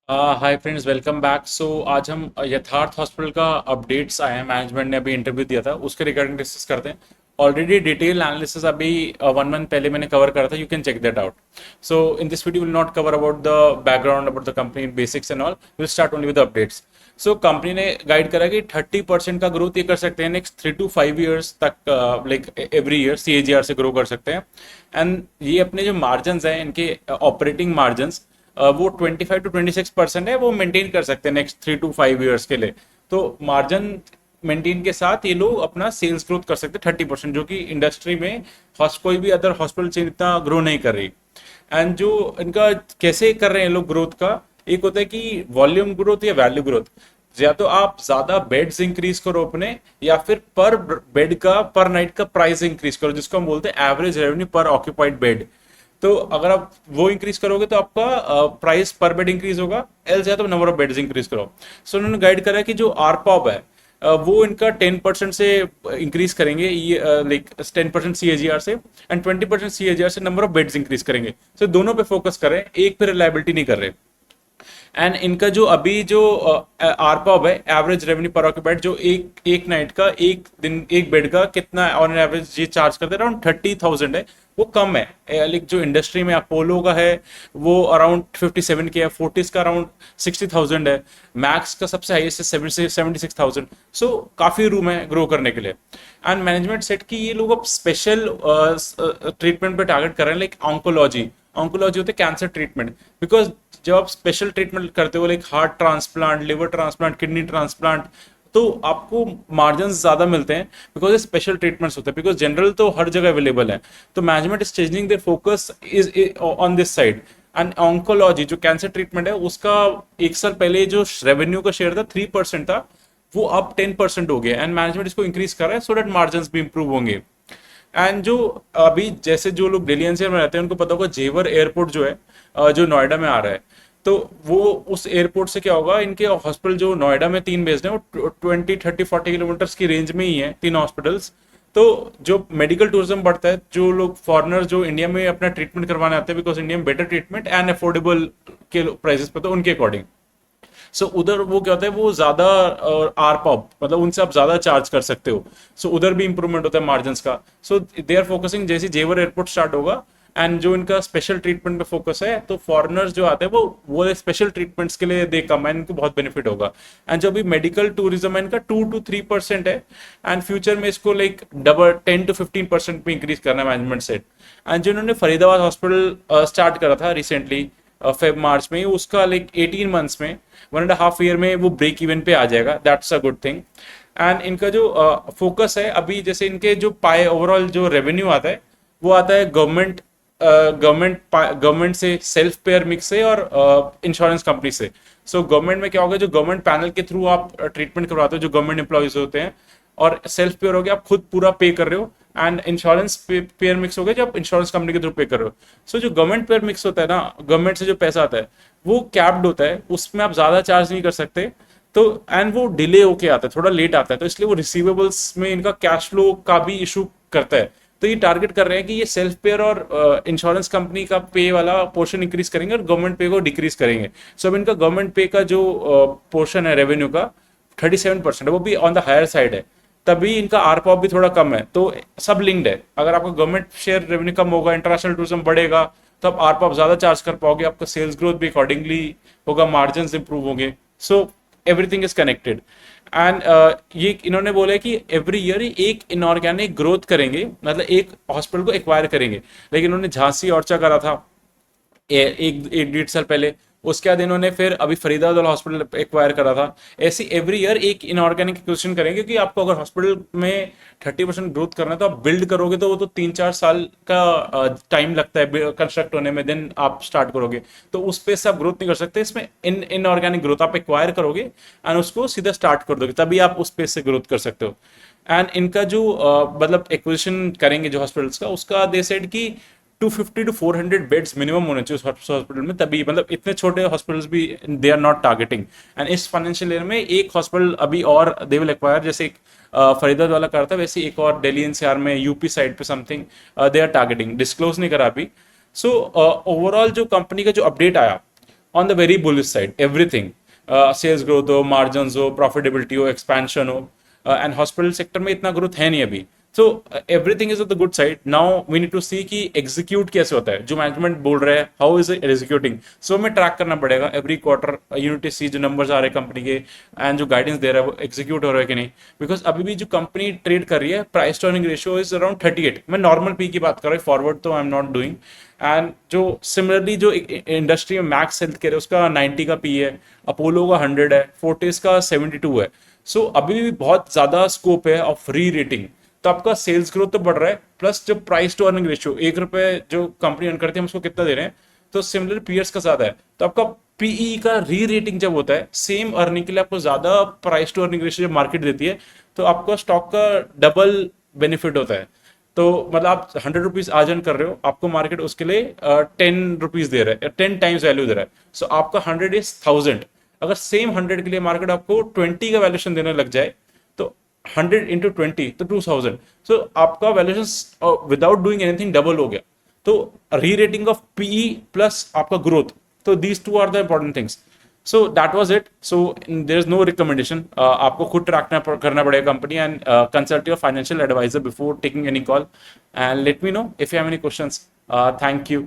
Hi friends, welcome back. आज हम यथार्थ हॉस्पिटल का अपडेट्स आए हैं। मैनेजमेंट ने अभी इंटरव्यू दिया था, उसके रिगार्डिंग डिस्कस करते हैं। ऑलरेडी डिटेल एनालिसिस अभी 1 मंथ पहले मैंने कवर करा था। You can check that out. So in this video will not cover about the background about the company basics and all. Will start only with updates. So company ने guide करा कि 30% का growth ये कर सकते हैं नेक्स्ट 3 to 5 years तक, like every year CAGR से ग्रो कर सकते हैं। एंड ये अपने जो मार्जिन हैं इनके ऑपरेटिंग मार्जिन वो 25 to 26% है, वो मेंटेन कर सकते हैं नेक्स्ट 3 to 5 years के लिए। तो मार्जिन मेंटेन के साथ ये लोग अपना सेल्स ग्रोथ कर सकते हैं 30%, जो कि इंडस्ट्री में कोई भी अदर हॉस्पिटल चेन इतना ग्रो नहीं कर रही। एंड जो इनका कैसे कर रहे हैं लोग ग्रोथ का, एक होता है कि वॉल्यूम ग्रोथ या वैल्यू ग्रोथ। या तो आप ज्यादा बेड्स इंक्रीज करो अपने, या फिर पर बेड का पर नाइट का प्राइस इंक्रीज करो, जिसको हम बोलते हैं एवरेज रेवेन्यू पर ऑक्यूपाइड बेड। तो अगर आप वो इंक्रीज करोगे तो आपका प्राइस पर बेड इंक्रीज होगा, एल्स या तो नंबर ऑफ बेड्स इंक्रीज करो। सो उन्होंने गाइड करा कि जो आरपॉब है वो इनका 10% से इंक्रीज करेंगे, ये लाइक 10% CAGR से, एंड 20% CAGR से नंबर ऑफ बेड्स इंक्रीज करेंगे। सो दोनों पे फोकस कर रहे हैं, एक पे रिलायबिलिटी नहीं कर रहे। एंड इनका जो अभी जो आरपॉब है, एवरेज रेवेन्यू पर ऑक्यूपाइड, जो एक एक नाइट का, एक दिन एक बेड का कितना ऑन एवरेज ये चार्ज करते हैं, अराउंड 30,000 है। वो कम है, लाइक जो इंडस्ट्री में अपोलो का है वो अराउंड 57 के है, फोर्टिस का अराउंड 60,000 है, मैक्स का सबसे हाईएस्ट है 76,000। सो काफी रूम है ग्रो करने के लिए। एंड मैनेजमेंट सेट की ये लोग अब स्पेशल ट्रीटमेंट पे टारगेट कर रहे हैं, लाइक ऑन्कोलॉजी। ऑन्कोलॉजी होते हैं कैंसर ट्रीटमेंट। बिकॉज जब आप स्पेशल ट्रीटमेंट करते हो, like heart transplant, liver transplant, kidney transplant, तो आपको मार्जिन ज्यादा मिलते हैं, बिकॉज ये स्पेशल ट्रीटमेंट्स होते हैं। बिकॉज जनरल तो हर जगह अवेलेबल है। तो management is changing their focus is on this side. And oncology जो कैंसर ट्रीटमेंट है, उसका 1 साल पहले जो रेवेन्यू का शेयर था 3% था, वो अब 10% हो गया। एंड मैनेजमेंट इसको इंक्रीज कर रहा है, सो दैट मार्जिन भी इंप्रूव होंगे। एंड जो अभी जैसे जो लोग दिल्ली एनसीआर में रहते हैं उनको पता होगा, जेवर एयरपोर्ट जो है जो नोएडा में आ रहा है, तो वो उस एयरपोर्ट से क्या होगा, इनके हॉस्पिटल जो नोएडा में 3 बेस्ड हैं, वो 20, 30, 40 किलोमीटर्स की रेंज में ही है, 3 हॉस्पिटल्स। तो जो मेडिकल टूरिज्म बढ़ता है, जो लोग फॉरेनर जो इंडिया में अपना ट्रीटमेंट करवाने आते हैं, बिकॉज इंडिया में बेटर ट्रीटमेंट एंड अफोर्डेबल के प्राइसेस पे, तो उनके अकॉर्डिंग। सो उधर वो क्या होता है, वो ज्यादा आरपॉप, मतलब उनसे आप ज्यादा चार्ज कर सकते हो। सो उधर भी इंप्रूवमेंट होता है मार्जिन का। सो दे आर फोकसिंग, जैसे जेवर एयरपोर्ट स्टार्ट होगा एंड जो इनका स्पेशल ट्रीटमेंट पे फोकस है, तो फॉरेनर्स जो आते हैं वो स्पेशल ट्रीटमेंट्स के लिए दे कम, एंड इनको बहुत बेनिफिट होगा। एंड जो भी मेडिकल टूरिज्म है इनका 2 to 3% है, एंड फ्यूचर में इसको लाइक डबल 10 to 15% पे इंक्रीज करना है मैनेजमेंट सेट। एंड जो इन्होंने फरीदाबाद हॉस्पिटल स्टार्ट करा था रिसेंटली फेब मार्च में, उसका लाइक 18 मंथ्स में, 1.5 ईयर में वो ब्रेक इवन पे आ जाएगा। That's a good thing. And इनका जो फोकस है अभी, जैसे इनके जो पाए ओवरऑल जो रेवेन्यू आता है, वो आता है गवर्नमेंट से, सेल्फ पेयर मिक्स से, और इंश्योरेंस कंपनी से। सो गवर्नमेंट में क्या होगा, जो गवर्नमेंट पैनल के थ्रू आप ट्रीटमेंट करवाते हो, जो गवर्नमेंट एम्प्लॉयज होते हैं, और सेल्फ पेयर हो गया, आप खुद पूरा पे कर रहे हो। एंड इंश्योरेंस पेयर मिक्स हो गया, जो आप इंश्योरेंस कंपनी के थ्रू पे कर रहे हो। सो जो गवर्नमेंट पेयर मिक्स होता है ना, गवर्नमेंट से जो पैसा आता है वो कैप्ड होता है, उसमें आप ज्यादा चार्ज नहीं कर सकते। तो एंड वो डिले होके आता है, थोड़ा लेट आता है, तो इसलिए वो रिसीवेबल्स में इनका कैश फ्लो का भी इशू करता है। तो ये टारगेट कर रहे हैं कि ये सेल्फ पेयर और इंश्योरेंस कंपनी का पे वाला पोर्शन इंक्रीज करेंगे और गवर्नमेंट पे को डिक्रीज करेंगे। सो अब इनका गवर्नमेंट पे का जो पोर्शन है रेवेन्यू का 37%, वो भी ऑन द हायर साइड है। तभी इनका आरपॉप भी थोड़ा कम है। तो सब लिंक्ड है, अगर आपका गवर्नमेंट शेयर रेवेन्यू कम होगा, इंटरनेशनल टूरिज्म बढ़ेगा, तो आप आरपॉप ज्यादा चार्ज कर पाओगे, आपका सेल्स ग्रोथ भी अकॉर्डिंगली होगा, मार्जिन इंप्रूव होंगे। सो एवरीथिंग इज कनेक्टेड। एंड ये इन्होंने बोला कि एवरी ईयर एक इनऑर्गेनिक ग्रोथ करेंगे, मतलब एक हॉस्पिटल को एक्वायर करेंगे। लेकिन उन्होंने झांसी ऑर्चा करा था एक एक 1.5 साल पहले। उसके बाद इन्होंने फिर अभी फरीदाबाद वाला हॉस्पिटल एक्वायर करा था। ऐसे एवरी ईयर एक इनऑर्गेनिक एक्विजिशन करेंगे, क्योंकि आपको अगर हॉस्पिटल में 30% ग्रोथ करना है, तो आप बिल्ड करोगे तो वो तो 3-4 साल का टाइम लगता है कंस्ट्रक्ट होने में, देन आप स्टार्ट करोगे। तो उस पे से आप ग्रोथ नहीं कर सकते। इसमें इनऑर्गेनिक ग्रोथ आप एक्वायर करोगे एंड उसको सीधा स्टार्ट कर दोगे, तभी आप उस पे से ग्रोथ कर सकते हो। एंड इनका जो मतलब एक्विजिशन करेंगे जो हॉस्पिटल्स का, उसका दे सेड कि 250 to 400 बेड्स मिनिमम होने चाहिए उस हॉस्पिटल में, तभी मतलब इतने छोटे हॉस्पिटल्स भी they are not targeting. And इस फाइनेंशियल ईयर में एक हॉस्पिटल अभी और दे विल एक्वायर, जैसे एक फरीदाबाद वाला करता है, वैसे एक और दिल्ली एनसीआर में यूपी साइड पे something they are targeting, disclose नहीं करा अभी। सो ओवरऑल जो कंपनी का जो अपडेट आया, on the very bullish side everything, sales growth हो, मार्जिन हो, प्रॉफिटेबिलिटी हो, एक्सपेंशन हो, एंड हॉस्पिटल सेक्टर में इतना ग्रोथ है नहीं अभी। So everything is of the good side. Now we need to see कि एग्जीक्यूट कैसे होता है, जो मैनेजमेंट बोल रहा है हाउ इज इट एग्जीक्यूटिंग। सो हमें ट्रैक करना पड़ेगा एवरी क्वार्टर, यूनिट सी जो नंबर्स आ रहे हैं कंपनी के एंड जो गाइडेंस दे रहा है वो एग्जीक्यूट हो रहा है कि नहीं। बिकॉज अभी भी जो कंपनी ट्रेड कर रही है, price to earning ratio is around 38। मैं नॉर्मल पी की बात कर रहा हूँ, फॉरवर्ड तो I am not doing. And जो सिमिलरली जो इंडस्ट्री में मैक्स हेल्थ केयर है उसका 90 का पी है, अपोलो का 100 है, फोर्टिस का 72 है। सो अभी भी बहुत ज्यादा स्कोप है ऑफ री रेटिंग। तो आपका सेल्स ग्रोथ तो बढ़ रहा है, प्लस जो प्राइस टू अर्निंग रेशियो 1 रुपए जो कंपनी अर्न करती है हम उसको कितना दे रहे हैं, तो सिमिलर पीयर्स का ज्यादा है। तो आपका पीई का री रेटिंग जब होता है सेम अर्निंग के लिए, आपको ज्यादा प्राइस टू अर्निंग रेशियो जब मार्केट देती है, तो आपका स्टॉक का डबल बेनिफिट होता है। तो मतलब आप 100 रुपीज आज अर्न कर रहे हो, आपको मार्केट उसके लिए 10 रुपीज दे रहा है, 10 टाइम्स वैल्यू दे रहा है। सो आपका 100 इज 1000। अगर सेम 100 के लिए मार्केट आपको 20 का वैल्यूएशन देने लग जाए, तो 100 × 20 तो 2000। सो आपका valuation without doing anything double हो गया। तो rerating of PE plus आपका ग्रोथ, तो these two are the important things. So that was it. So there is no recommendation, आपको खुद ट्रैक करना पड़ेगा company, and consult your financial advisor before taking any call, and let me know if you have any questions. Thank you.